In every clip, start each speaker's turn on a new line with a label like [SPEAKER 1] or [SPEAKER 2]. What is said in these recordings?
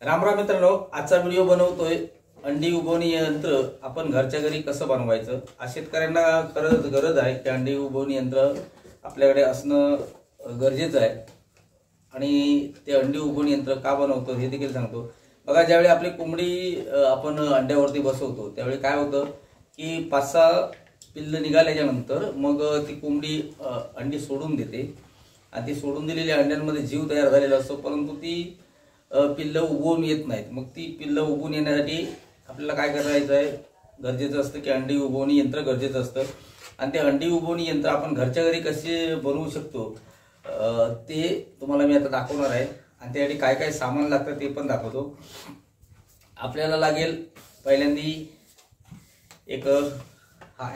[SPEAKER 1] रामराम मित्रांनो, आजचा व्हिडिओ बनवतोय अंडी उबवणी यंत्र आपण घरच्या घरी कसं बनवायचं। शेतकऱ्यांना खरंच गरज आहे की अंडी उबवणी यंत्र आपल्याकडे असणं गरजेचं आहे आणि ते अंडी उबवणी यंत्र का बनवतो हे देखील सांगतो। बघा, ज्यावेळी आपली कोंबडी आपण अंड्यावरती बसवतो त्यावेळी काय होतं की 5-6 पिल्ल निघाल्याच्या नंतर मग ती कोंबडी अंडी सोडून देते आणि ती सोडून दिलेल्या अंड्यांमध्ये जीव तयार झालेला असतो, परंतु ती पिल्ल उगवून येत नाहीत। मग ती पिल्ल उगवून येण्यासाठी आपल्याला काय करायचं आहे, गरजेचं असतं की अंडी उबवणी यंत्र गरजेचं असतं। आणि ते अंडी उबवणी यंत्र आपण घरच्या घरी कसे बनवू शकतो ते तुम्हाला मी आता दाखवणार आहे आणि त्यासाठी काय काय सामान लागतं ते पण दाखवतो। आपल्याला लागेल पहिल्यांदा एक हा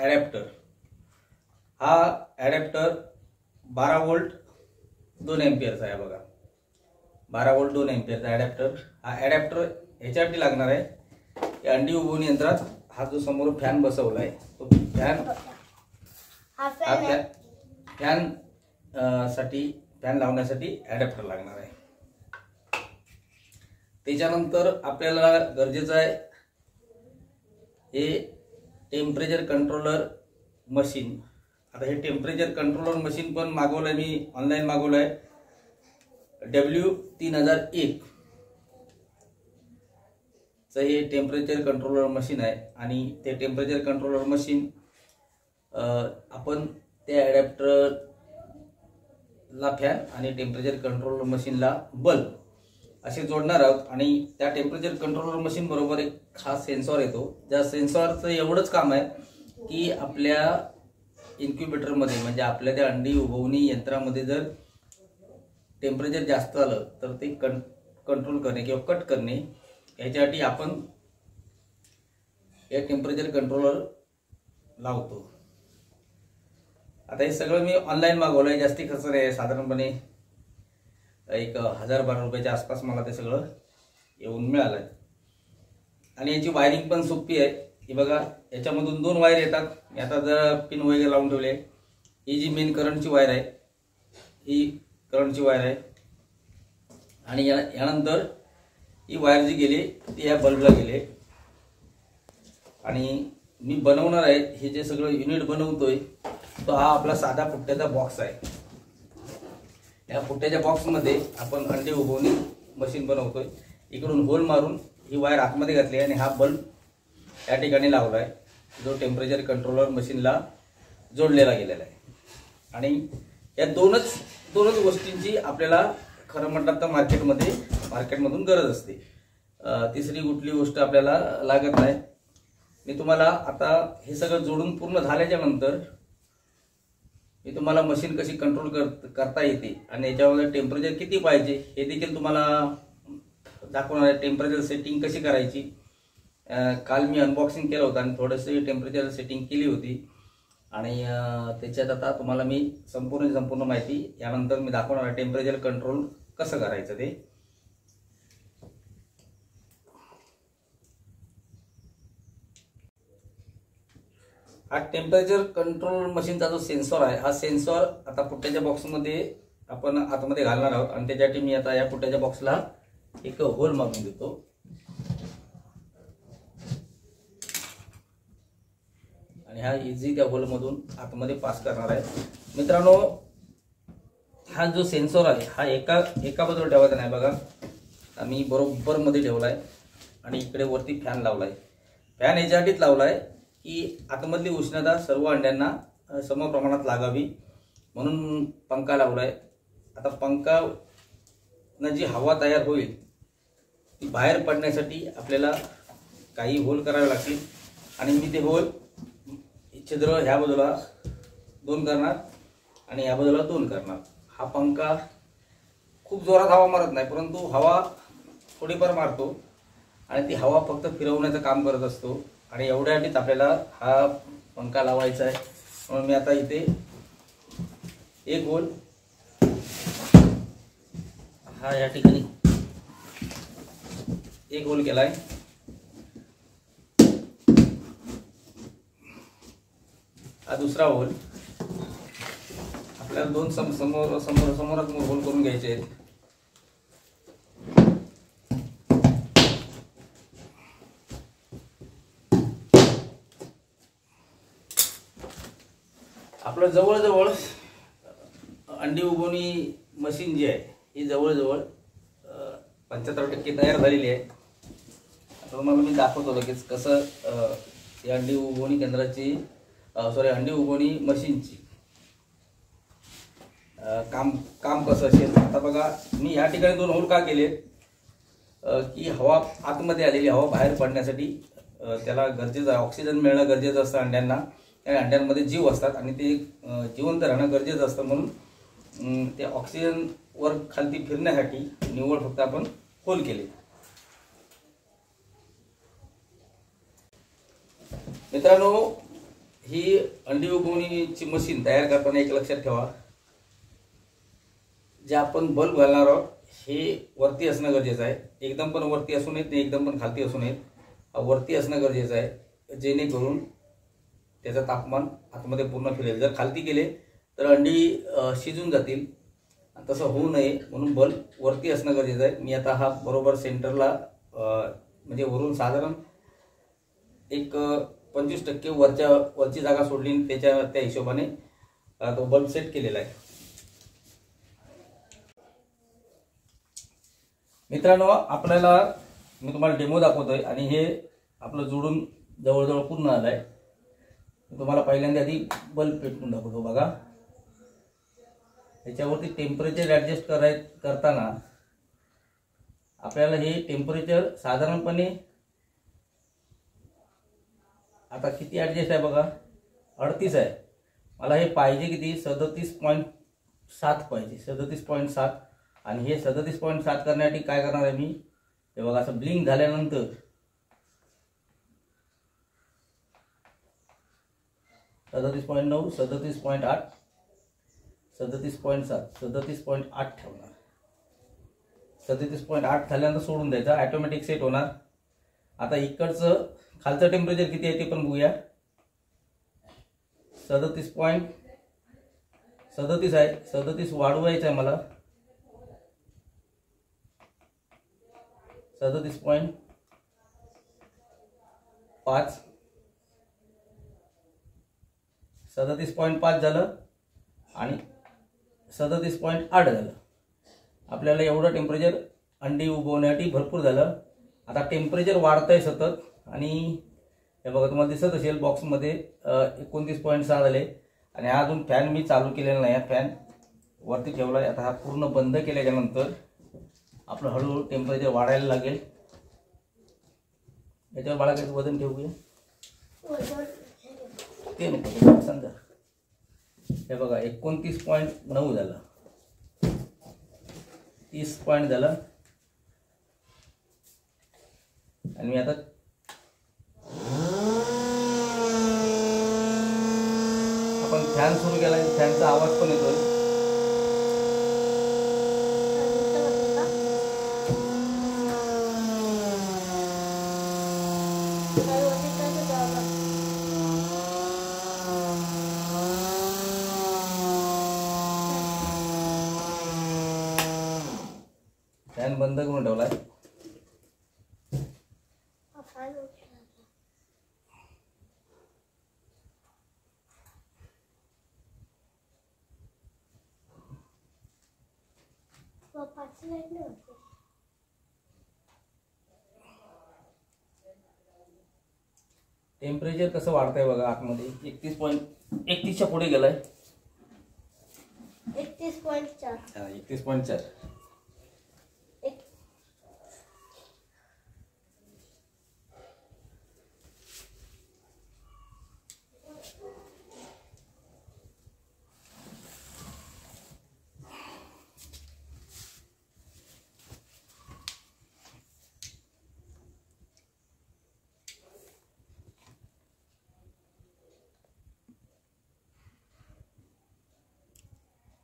[SPEAKER 1] ॲडॅप्टर 12 व्होल्ट 2 एम्पियरचा आहे। बघा, 12 व्होल्ट 2 एम्पियरचा ॲडॅप्टर। हा ॲडॅप्टर ह्याच्यासाठी लागणार आहे की अंडी उबवणी यंत्रात हा जो समोर फॅन बसवला आहे तो फॅन लावण्यासाठी ॲडॅप्टर लागणार आहे। त्याच्यानंतर आपल्याला गरजेचं आहे हे टेम्परेचर कंट्रोलर मशीन। आता हे टेम्परेचर कंट्रोलर मशीन पण मागवलंय, मी ऑनलाईन मागवलंय। W3001 चं हे टेम्परेचर कंट्रोलर मशीन आहे आणि ते टेम्परेचर कंट्रोलर मशीन आपण त्या ॲडॅप्टरला फॅन आणि टेम्परेचर कंट्रोलर मशीनला बल्ब असे जोडणार आहोत। आणि त्या टेम्परेचर कंट्रोलर मशीन बरोबर एक खास सेन्सॉर येतो, ज्या सेन्सॉरचं एवढंच काम आहे की आपल्या इन्क्युबेटरमध्ये म्हणजे आपल्या त्या अंडी उबवणी यंत्रामध्ये जर टेम्परेचर जास्त आलं तर ते कंट्रोल करणे किंवा कट करणे, याच्यासाठी आपण हे टेम्परेचर कंट्रोलर लावतो। आता हे सगळं मी ऑनलाईन मागवलं आहे, जास्ती खर्च नाही आहे, साधारणपणे एक 1000-12 रुपयाच्या आसपास मला ते सगळं येऊन मिळालं आहे। आणि याची वायरिंग पण सोपी आहे। हे बघा, याच्यामधून 2 वायर येतात। मी आता जर पिन वगैरे लावून ठेवले। ही जी मेन करंटची वायर आहे ही करंटची वायर आहे आणि यानंतर ही वायर जी गेली ती या बल्बला गेली। आणि मी बनवणार आहे हे जे सगळं युनिट बनवतोय तो हा आपला साधा पुट्ट्याचा बॉक्स आहे। या पुट्ट्याच्या बॉक्समध्ये आपण अंडी उबवणी मशीन बनवतोय। इकडून होल मारून ही वायर आतमध्ये घातली आणि हा बल्ब या ठिकाणी लावला आहे जो टेम्परेचर कंट्रोलर मशीनला जोडलेला गेलेला आहे। आणि या दोनच गोष्टींची आपल्याला खरं म्हटलं तर मार्केटमधून गरज असते। तिसरी कुठली गोष्ट आपल्याला लागत नाही। मी तुम्हाला आता हे सगळं जोडून पूर्ण झाल्याच्या नंतर मी तुम्हाला मशीन कशी कंट्रोल करता येते आणि याच्यामध्ये टेम्परेचर किती पाहिजे हे देखील तुम्हाला दाखवणार आहे। टेम्परेचर सेटिंग कशी करायची, काल मी अनबॉक्सिंग केलं होतं आणि थोडंसं टेम्परेचर सेटिंग केली होती आणि त्याच्यात आता तुम्हाला मी संपूर्ण माहिती यानंतर मी दाखवणार आहे टेम्परेचर कंट्रोल कसं करायचं ते। हा टेम्परेचर कंट्रोल मशीनचा जो सेन्सॉर आहे हा सेन्सॉर आता पुट्ट्याच्या बॉक्समध्ये आपण आतमध्ये घालणार आहोत आणि त्यासाठी मी आता या पुट्ट्याच्या बॉक्सला एक होल मारून देतो। आणि हा इझी त्या होलमधून आतमध्ये पास करणार आहे। मित्रांनो, हा जो सेन्सॉर आहे हा एका बाजूला ठेवायचा नाही। बघा, आम्ही बरोबर मध्ये ठेवलाय आणि इकडे वरती फॅन लावलाय। फॅन याच्यासाठीच लावलाय की आतमधली उष्णता सर्व अंड्यांना सम प्रमाणात लागावी म्हणून पंखा लावलाय। आता पंखानं जी हवा तयार होईल ती बाहेर पडण्यासाठी आपल्याला काही होल करावे लागतील आणि मी ते होल छिद्र ह्या बाजूला 2 करणार आणि ह्या बाजूला 2 करणार। हा पंखा खूप जोरात हवा मारत नाही, परंतु हवा थोडीफार मारतो आणि ती हवा फक्त फिरवण्याचं काम करत असतो आणि एवढ्यासाठीच आपल्याला हा पंखा लावायचा आहे। म्हणून मी आता इथे एक होल हा या ठिकाणी एक होल केलाय। हा दुसरा होल आपल्याला 2 समोरात होल करून घ्यायचे आहेत। आपलं जवळजवळ अंडी उबवणी मशीन जी आहे ही जवळजवळ 75% तयार झालेली आहे. आता तुम्हाला मी दाखवतो लगेच कसं या अंडी उबवणी केंद्राची अंडी उबवणी मशीनची काम कसं असेल. आता बघा मी या ठिकाणी 2 होल का केले की हवा आतमध्ये आलेली हवा बाहेर पडण्यासाठी त्याला गरजेचं ऑक्सिजन मिळणं गरजेचं असतं अंड्यांना. त्या अंड्यांमध्ये जीव असतात आणि ते जिवंत राहणं गरजेचं असतं म्हणून ते ऑक्सिजन वर खालती फिरण्यासाठी निव्वळ फक्त आपण होल केले. मित्रांनो ही अंडी उबवणीची मशीन तयार करताना एक लक्षात ठेवा, जे आपण बल्ब घालणार आहोत हे वरती असणं गरजेचं आहे. एकदम पण वरती असू नयेत आणि एकदम पण खालती असू नयेत. वरती असणं गरजेचं आहे जेणेकरून त्याचं तापमान आतमध्ये पूर्ण फिरेल. जर खालती गेले तर अंडी शिजून जातील. तसं होऊ नये म्हणून बल्ब वरती असणं गरजेचं आहे. मी आता हा बरोबर सेंटरला म्हणजे वरून साधारण एक 25% वरची जागा सोडली त्या हिशोबाने तो बल्ब सेट केलेला आहे. मित्रांनो आपल्याला मी तुम्हाला डेमो दाखवतोय आणि हे आपलं जोडून जवळजवळ पूर्ण आलंय. तुम्हाला पहिल्यांदा आधी बल्ब पेटवून दाखवतो. बघा याच्यावरती टेम्परेचर ॲडजस्ट करताना आपल्याला हे टेम्परेचर साधारणपणे आता किती ॲडजस्ट आहे बघा 38 आहे. मला हे पाहिजे किती 37.7 पाहिजे 37.7. आणि हे 37.7 करण्यासाठी काय करणार आहे मी, हे बघा असं ब्लिंक झाल्यानंतर 37.9 37.8 37.7 37.8 ठेवणार. 37.8 झाल्यानंतर सोडून द्यायचा, ऑटोमॅटिक सेट होणार. आता इकडचं खालचं टेम्परेचर किती आहे ते पण बघूया. 37.37 आहे. 37 वाढवायचं आहे मला. 37.5 37.5 झालं आणि 37.8 झालं. आपल्याला एवढं टेम्परेचर अंडी उबवण्यासाठी भरपूर झालं. आता टेम्परेचर वाढतंय सतत आणि हे बघा तुम्हाला दिसत असेल बॉक्समध्ये 29.6 झाले. आणि हा अजून फॅन मी चालू केलेला नाही. फॅन वरती ठेवला आहे. आता हा पूर्ण बंद केल्याच्यानंतर आपलं हळूहळू टेम्परेचर वाढायला लागेल. याच्यावर बाळाचं वजन ठेवूया ते नको समजा. हे बघा 29.9 झालं 30 पॉईंट झालं. आणि मी आता आपण फॅन सुरू केला, फॅनचा आवाज पण येतोय. फॅन बंद करून ठेवलाय. टेम्परेचर कसं वाढतंय बघा आतमध्ये. 31.31च्या पुढे गेलाय.
[SPEAKER 2] 31.4
[SPEAKER 1] 31.4.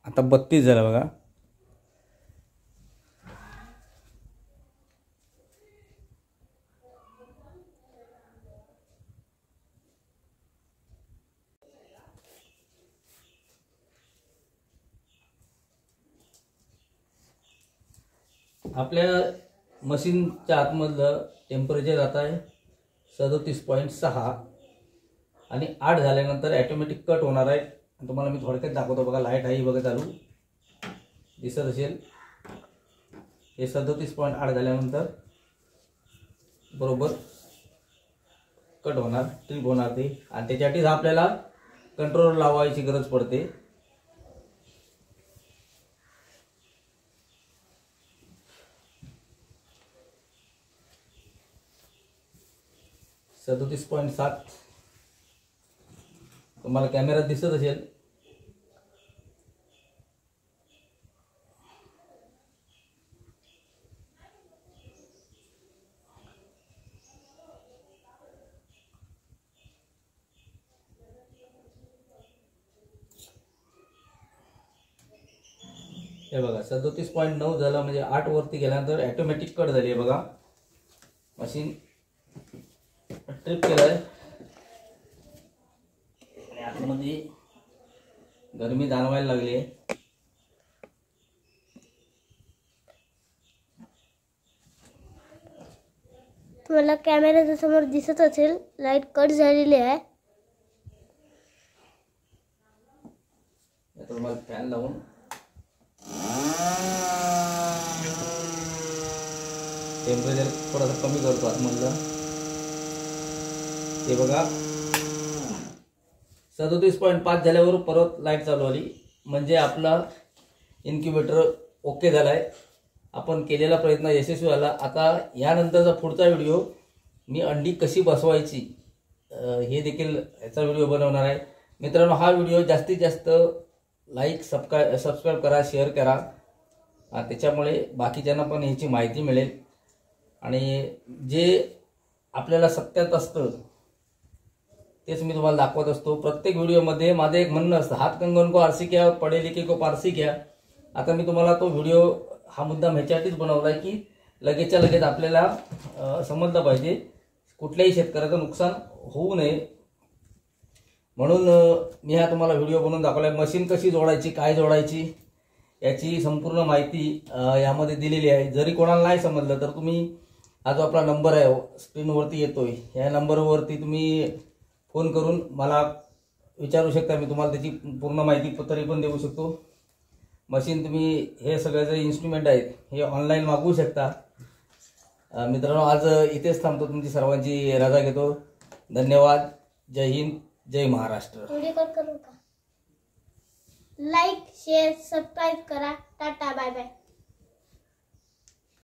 [SPEAKER 1] आता 32 झालं बघा. आपल्या मशीनच्या आतमधलं टेम्परेचर आता आहे 37.6 आणि 8 झाल्यानंतर ऑटोमॅटिक कट होणार आहे तुम्हाला मी थोडक्यात दाखवतो बघा. लाईट आहे बघा चालू दिसत असेल. हे 37.8 झाल्यानंतर बरोबर कट होणार, ट्रिप होणार ते. आणि त्याच्यासाठीच आपल्याला कंट्रोलर लावायची गरज पडते. - 37.7 तुम्हाला कॅमेऱ्यात दिसत असेल. हे बघा 37.9 झाला म्हणजे 8 वरती गेल्यानंतर ऑटोमॅटिक कट झाली आहे बघा. मशीन ट्रिप केलाय आणि आतमध्ये गरमी जाणवायला लागली आहे.
[SPEAKER 2] तुम्हाला कॅमेऱ्याच्या समोर दिसत असेल लाईट कट झालेली आहे.
[SPEAKER 1] तुम्हाला फॅन लावून टेम्परेचर थोडंसं कमी करतो आतमधलं. हे बघा 37.5 झाल्यावर परत लाईट चालू आली म्हणजे आपला इन्क्युबेटर ओके झालाय. आपण केलेला प्रयत्न यशस्वी झाला. आता यानंतरचा पुढचा व्हिडिओ मी अंडी कशी बसवायची हे देखील याचा व्हिडिओ बनवणार आहे. मित्रांनो, हा व्हिडिओ जास्तीत जास्त लाईक सबस्क्राईब करा, शेअर करा. त्याच्यामुळे बाकीच्यांना पण ह्याची माहिती मिळेल. आणि जे आपल्याला सत्यात असतं तेच मी तुम्हाला दाखवत असतो. प्रत्येक व्हिडिओमध्ये माझं एक म्हणणं असतं, हात कंगन को आरसी क्या, पढे लिखे को पारसी क्या. आता मी तुम्हाला तो व्हिडिओ हा मुद्दाम ह्याच्यासाठीच बनवलाय की लगेचच्या लगेच आपल्याला समजलं पाहिजे, कुठल्याही शेतकऱ्याचं नुकसान होऊ नये म्हणून मी हा तुम्हाला व्हिडिओ बनवून दाखवलाय. मशीन कशी जोडायची, काय जोडायची याची संपूर्ण माहिती यामध्ये दिलेली आहे. जरी कोणाला नाही समजलं तर तुम्ही हा जो आपला नंबर आहे स्क्रीनवरती येतोय, या नंबरवरती तुम्ही फोन करून मला विचारू शकता. मी तुम्हाला त्याची पूर्ण माहिती तरी पण देऊ शकतो. मशीन तुम्ही हे सगळे जे इन्स्ट्रुमेंट आहेत हे ऑनलाईन मागवू शकता. मित्रांनो, आज इथेच थांबतो. तुमची सर्वांची रजा घेतो. धन्यवाद. जय हिंद, जय महाराष्ट्र.
[SPEAKER 2] व्हिडिओ कॉल करू का? लाईक शेअर सबस्क्राईब करा. Tata bye bye.